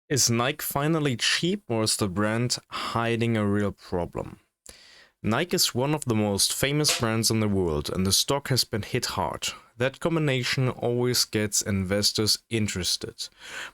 Is Nike finally cheap, or is the brand hiding a real problem? Nike is one of the most famous brands in the world, and the stock has been hit hard. That combination always gets investors interested.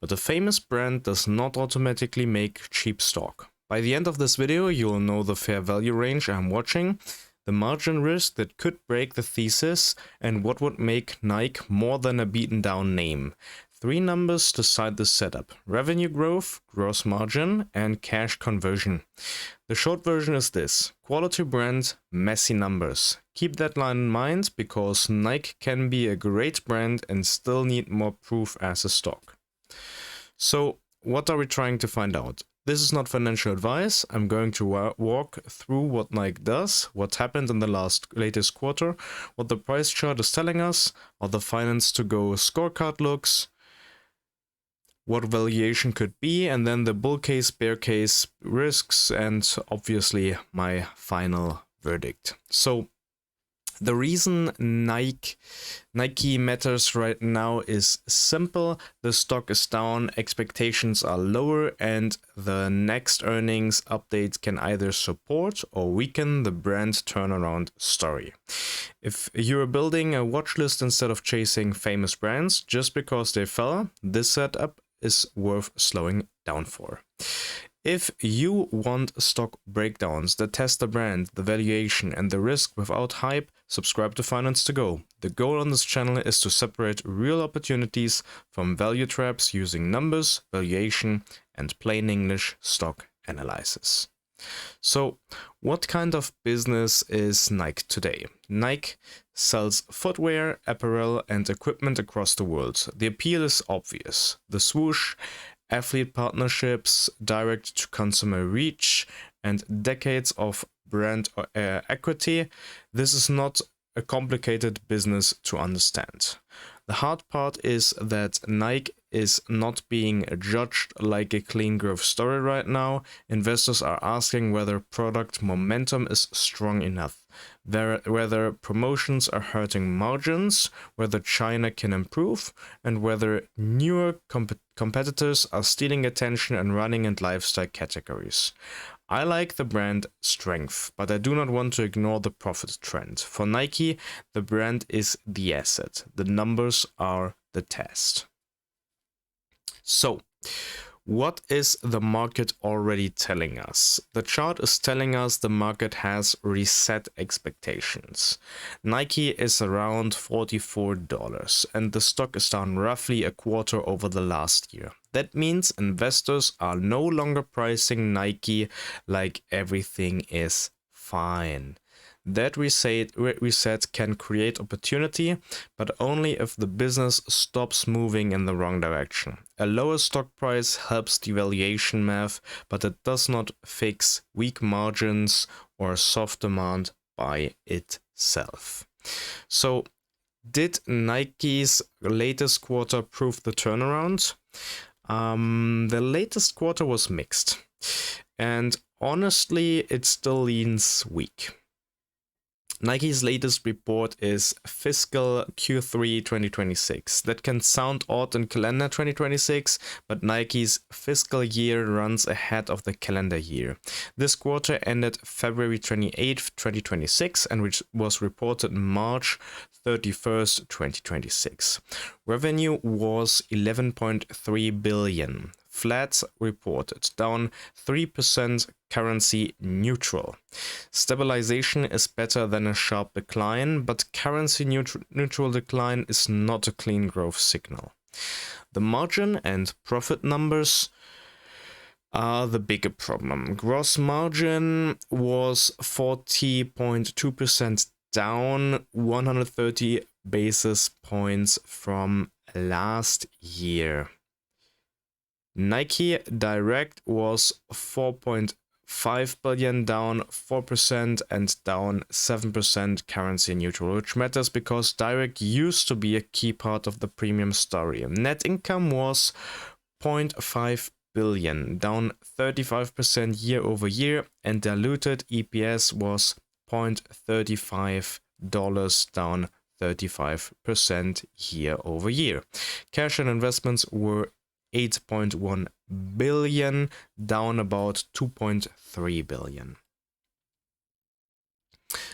But a famous brand does not automatically make cheap stock. By the end of this video, you'll know the fair value range I'm watching, the margin risk that could break the thesis, and what would make Nike more than a beaten down name. 3 numbers decide the setup: revenue growth, gross margin, and cash conversion. The short version is this: quality brand, messy numbers. Keep that line in mind, because Nike can be a great brand and still need more proof as a stock. So, what are we trying to find out? This is not financial advice. I'm going to walk through what Nike does, what happened in the latest quarter, what the price chart is telling us, how the FinanceToGo scorecard looks, what valuation could be, and then the bull case, bear case, risks, and obviously my final verdict. So the reason Nike matters right now is simple. The stock is down, expectations are lower, and the next earnings update can either support or weaken the brand turnaround story. If you're building a watch list instead of chasing famous brands just because they fell, this setup is worth slowing down for. If you want stock breakdowns that test the brand, the valuation, and the risk without hype, subscribe to FinanceToGo. The goal on this channel is to separate real opportunities from value traps using numbers, valuation, and plain English stock analysis. So, what kind of business is Nike today? Nike sells footwear, apparel, and equipment across the world. The appeal is obvious: the swoosh, athlete partnerships, direct-to-consumer reach, and decades of brand equity. This is not a complicated business to understand. The hard part is that Nike is not being judged like a clean growth story right now. Investors are asking whether product momentum is strong enough, whether promotions are hurting margins, whether China can improve, and whether newer competitors are stealing attention and running in lifestyle categories. I like the brand strength, but I do not want to ignore the profit trend. For Nike, the brand is the asset. The numbers are the test. So, what is the market already telling us? The chart is telling us the market has reset expectations. Nike is around $44 and the stock is down roughly a quarter over the last year. That means investors are no longer pricing Nike like everything is fine. That reset can create opportunity, but only if the business stops moving in the wrong direction. A lower stock price helps the valuation math, but it does not fix weak margins or soft demand by itself. So, did Nike's latest quarter prove the turnaround? The latest quarter was mixed, and honestly, it still leans weak. Nike's latest report is Fiscal Q3 2026. That can sound odd in calendar 2026, but Nike's fiscal year runs ahead of the calendar year. This quarter ended February 28th, 2026, and which was reported March 31st, 2026. Revenue was 11.3 billion. Flat reported, down 3% currency neutral. Stabilization is better than a sharp decline, but currency neutral decline is not a clean growth signal. The margin and profit numbers are the bigger problem. Gross margin was 40.2%, down 130 basis points from last year. Nike Direct was 4.5 billion, down 4% and down 7% currency neutral, which matters because Direct used to be a key part of the premium story. Net income was 0.5 billion, down 35% year over year, and diluted EPS was $0.35, down 35% year over year. Cash and investments were $8.1 billion, down about 2.3 billion.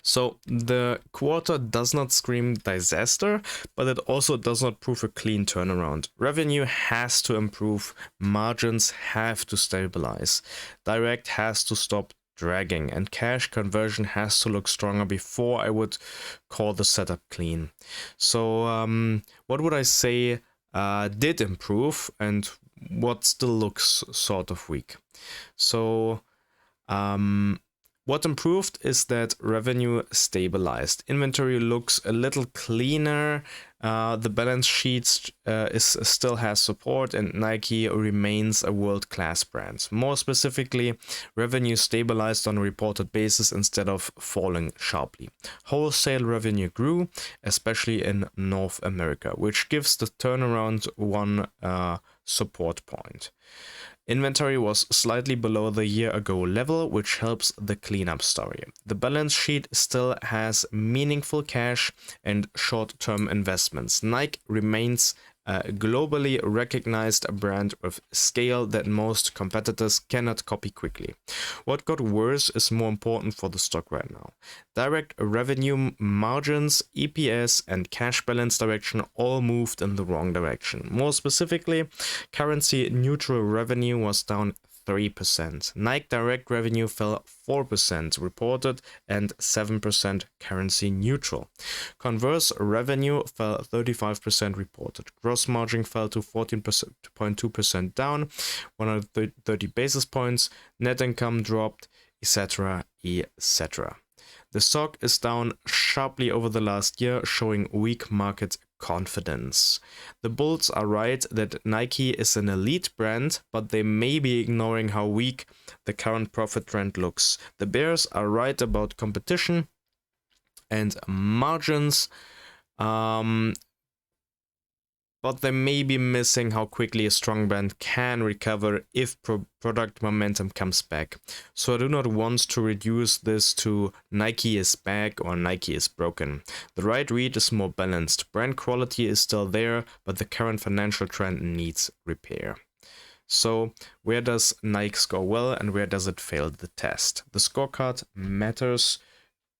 So the quarter does not scream disaster, but it also does not prove a clean turnaround. Revenue has to improve, margins have to stabilize, direct has to stop dragging, and cash conversion has to look stronger before I would call the setup clean. So what would I say did improve and what still looks sort of weak? So what improved is that revenue stabilized. Inventory looks a little cleaner. The balance sheet still has support, and Nike remains a world-class brand. More specifically, revenue stabilized on a reported basis instead of falling sharply. Wholesale revenue grew, especially in North America, which gives the turnaround one support point. Inventory was slightly below the year-ago level, which helps the cleanup story. The balance sheet still has meaningful cash and short-term investments. Nike remains a globally recognized brand with scale that most competitors cannot copy quickly. What got worse is more important for the stock right now. Direct revenue margins, EPS, and cash balance direction all moved in the wrong direction. More specifically, currency neutral revenue was down 3%. Nike direct revenue fell 4% reported and 7% currency neutral. Converse revenue fell 35% reported. Gross margin fell to 14.2% down, 130 basis points. Net income dropped, etc., etc. The stock is down sharply over the last year, showing weak market confidence. The bulls are right that Nike is an elite brand, but they may be ignoring how weak the current profit trend looks. The bears are right about competition and margins, but they may be missing how quickly a strong brand can recover if product momentum comes back. So I do not want to reduce this to Nike is back or Nike is broken. The right read is more balanced. Brand quality is still there, but the current financial trend needs repair. So where does Nike score well and where does it fail the test? The scorecard matters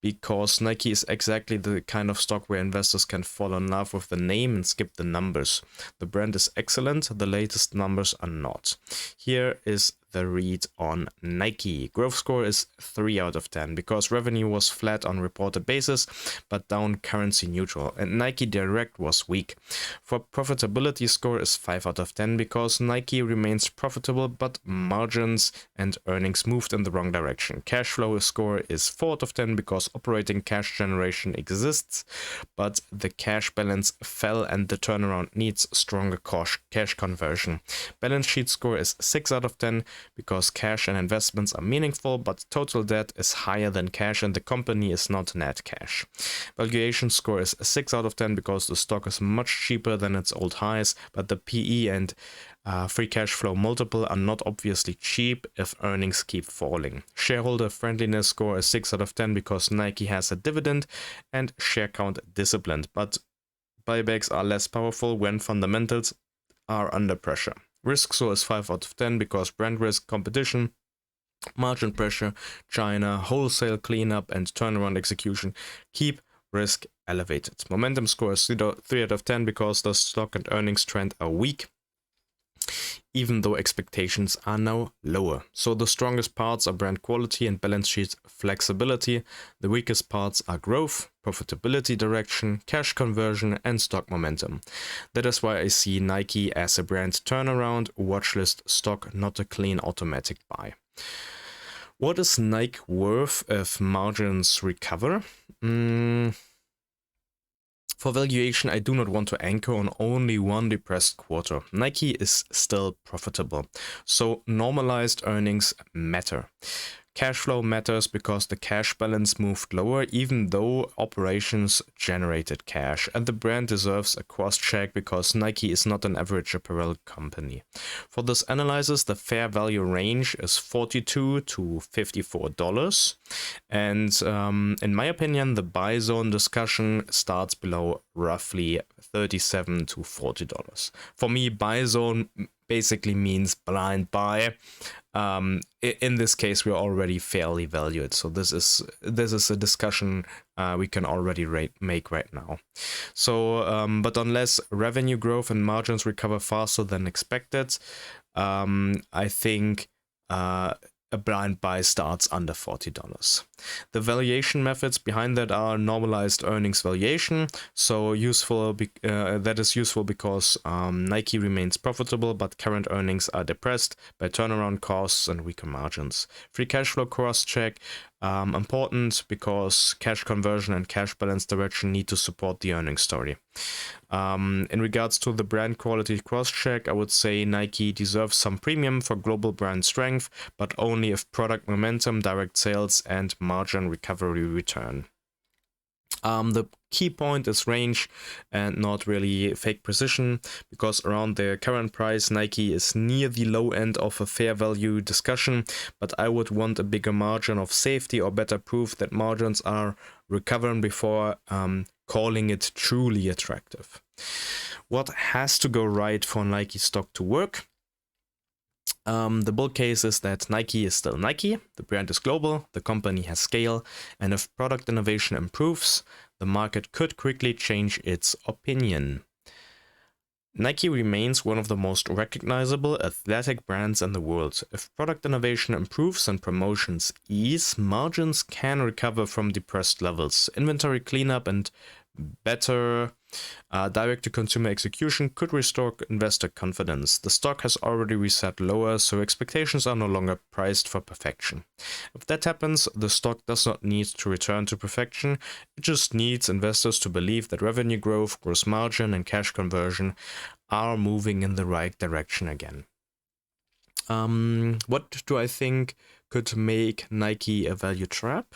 because Nike is exactly the kind of stock where investors can fall in love with the name and skip the numbers. The brand is excellent, the latest numbers are not. Here is the read on Nike. Growth score is 3 out of 10 because revenue was flat on reported basis but down currency neutral, and Nike Direct was weak. For profitability score is 5 out of 10 because Nike remains profitable but margins and earnings moved in the wrong direction. Cash flow score is 4 out of 10 because operating cash generation exists but the cash balance fell and the turnaround needs stronger cash conversion. Balance sheet score is 6 out of 10 because cash and investments are meaningful, but total debt is higher than cash and the company is not net cash. Valuation score is 6 out of 10 because the stock is much cheaper than its old highs, but the PE and free cash flow multiple are not obviously cheap if earnings keep falling. Shareholder friendliness score is 6 out of 10 because Nike has a dividend and share count disciplined, but buybacks are less powerful when fundamentals are under pressure. Risk score is 5 out of 10 because brand risk, competition, margin pressure, China, wholesale cleanup, and turnaround execution keep risk elevated. Momentum score is 3 out of 10 because the stock and earnings trend are weak, even though expectations are now lower. So the strongest parts are brand quality and balance sheet flexibility. The weakest parts are growth, profitability direction, cash conversion, and stock momentum. That is why I see Nike as a brand turnaround, watchlist stock, not a clean automatic buy. What is Nike worth if margins recover? For valuation, I do not want to anchor on only one depressed quarter. Nike is still profitable, so normalized earnings matter. Cash flow matters because the cash balance moved lower even though operations generated cash, and the brand deserves a cross-check because Nike is not an average apparel company. For this analysis, the fair value range is $42 to $54, and in my opinion, the buy zone discussion starts below roughly $37 to $40. For me, buy zone basically means blind buy. In this case, we're already fairly valued, so this is a discussion we can already make right now. So, but unless revenue growth and margins recover faster than expected, I think a blind buy starts under $40. The valuation methods behind that are normalized earnings valuation. So that is useful because Nike remains profitable, but current earnings are depressed by turnaround costs and weaker margins. Free cash flow cross check. Important because cash conversion and cash balance direction need to support the earnings story. In regards to the brand quality cross-check, I would say Nike deserves some premium for global brand strength, but only if product momentum, direct sales, and margin recovery return. The key point is range and not really fake precision, because around their current price, Nike is near the low end of a fair value discussion, but I would want a bigger margin of safety or better proof that margins are recovering before calling it truly attractive. What has to go right for Nike stock to work? The bull case is that Nike is still Nike, the brand is global, the company has scale, and if product innovation improves, the market could quickly change its opinion. Nike remains one of the most recognizable athletic brands in the world. If product innovation improves and promotions ease, margins can recover from depressed levels. Inventory cleanup and better direct-to-consumer execution could restore investor confidence. The stock has already reset lower, so expectations are no longer priced for perfection. If that happens, the stock does not need to return to perfection. It just needs investors to believe that revenue growth, gross margin, and cash conversion are moving in the right direction again. What do I think could make Nike a value trap?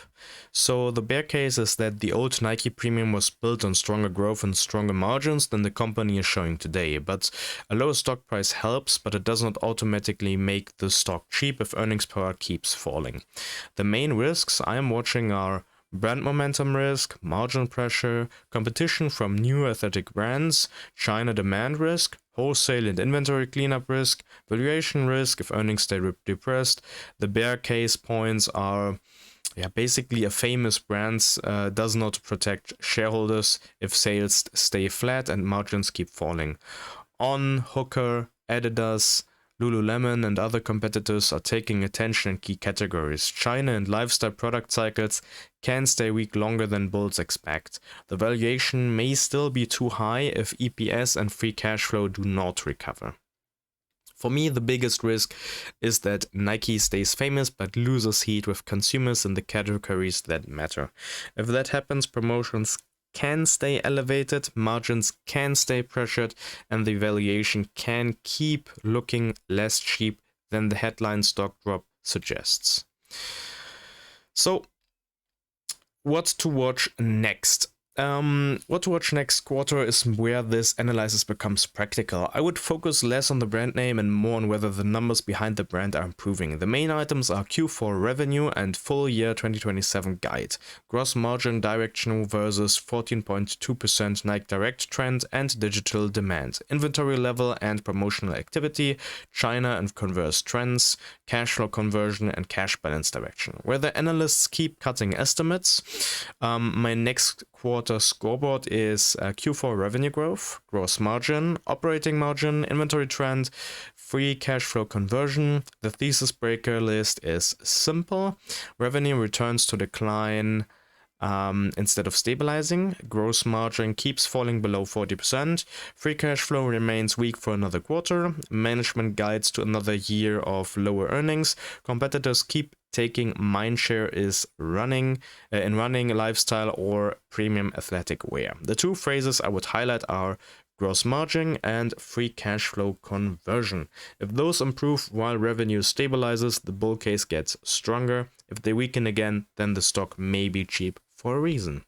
So the bear case is that the old Nike premium was built on stronger growth and stronger margins than the company is showing today. But a lower stock price helps, but it does not automatically make the stock cheap if earnings power keeps falling. The main risks I am watching are brand momentum risk, margin pressure, competition from new athletic brands, China demand risk, wholesale and inventory cleanup risk, valuation risk if earnings stay depressed. The bear case points are basically a famous brand does not protect shareholders if sales stay flat and margins keep falling. On, Hooker, Adidas, Lululemon and other competitors are taking attention in key categories. China and lifestyle product cycles can stay weak longer than bulls expect. The valuation may still be too high if EPS and free cash flow do not recover. For me, the biggest risk is that Nike stays famous but loses heat with consumers in the categories that matter. If that happens, promotions can stay elevated, margins can stay pressured, and the valuation can keep looking less cheap than the headline stock drop suggests. So, what to watch next? What to watch next quarter is where this analysis becomes practical. I would focus less on the brand name and more on whether the numbers behind the brand are improving. The main items are Q4 revenue and full year 2027 guide, gross margin directional versus 14.2% Nike Direct trend and digital demand, inventory level and promotional activity, China and converse trends, cash flow conversion and cash balance direction. Whether analysts keep cutting estimates, my next quarter scoreboard is Q4 revenue growth, gross margin, operating margin, inventory trend, free cash flow conversion. The thesis breaker list is simple. Revenue returns to decline instead of stabilizing. Gross margin keeps falling below 40%. Free cash flow remains weak for another quarter. Management guides to another year of lower earnings. Competitors keep taking mindshare is running lifestyle or premium athletic wear. The two phrases I would highlight are gross margin and free cash flow conversion. If those improve while revenue stabilizes, the bull case gets stronger. If they weaken again, then the stock may be cheap for a reason.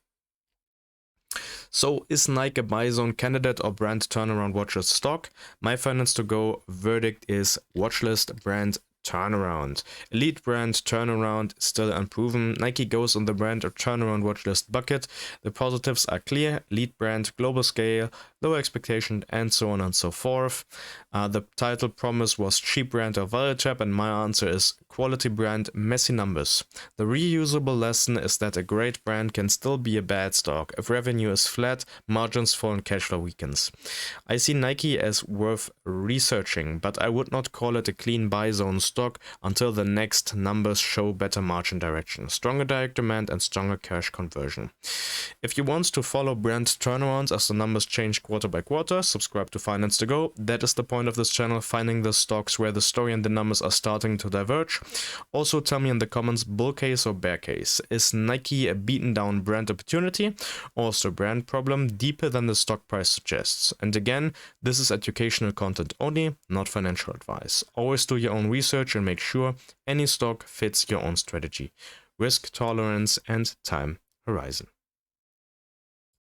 So is Nike a buy zone candidate or brand turnaround watcher stock? My FinanceToGo verdict is watchlist brand turnaround. Elite brand turnaround still unproven. Nike goes on the brand or turnaround watchlist bucket. The positives are clear: elite brand, global scale, low expectation, and so on and so forth. The title promise was cheap brand or value trap, and my answer is quality brand, messy numbers. The reusable lesson is that a great brand can still be a bad stock if revenue is flat, margins fall, and cash flow weakens. I see Nike as worth researching, but I would not call it a clean buy zone stock until the next numbers show better margin direction, stronger direct demand, and stronger cash conversion. If you want to follow brand turnarounds as the numbers change quarter by quarter, subscribe to FinanceToGo. That is the point of this channel, finding the stocks where the story and the numbers are starting to diverge. Also tell me in the comments, bull case or bear case. Is Nike a beaten down brand opportunity, or is the brand problem deeper than the stock price suggests? And again, this is educational content only, not financial advice. Always do your own research and make sure any stock fits your own strategy, risk tolerance, and time horizon.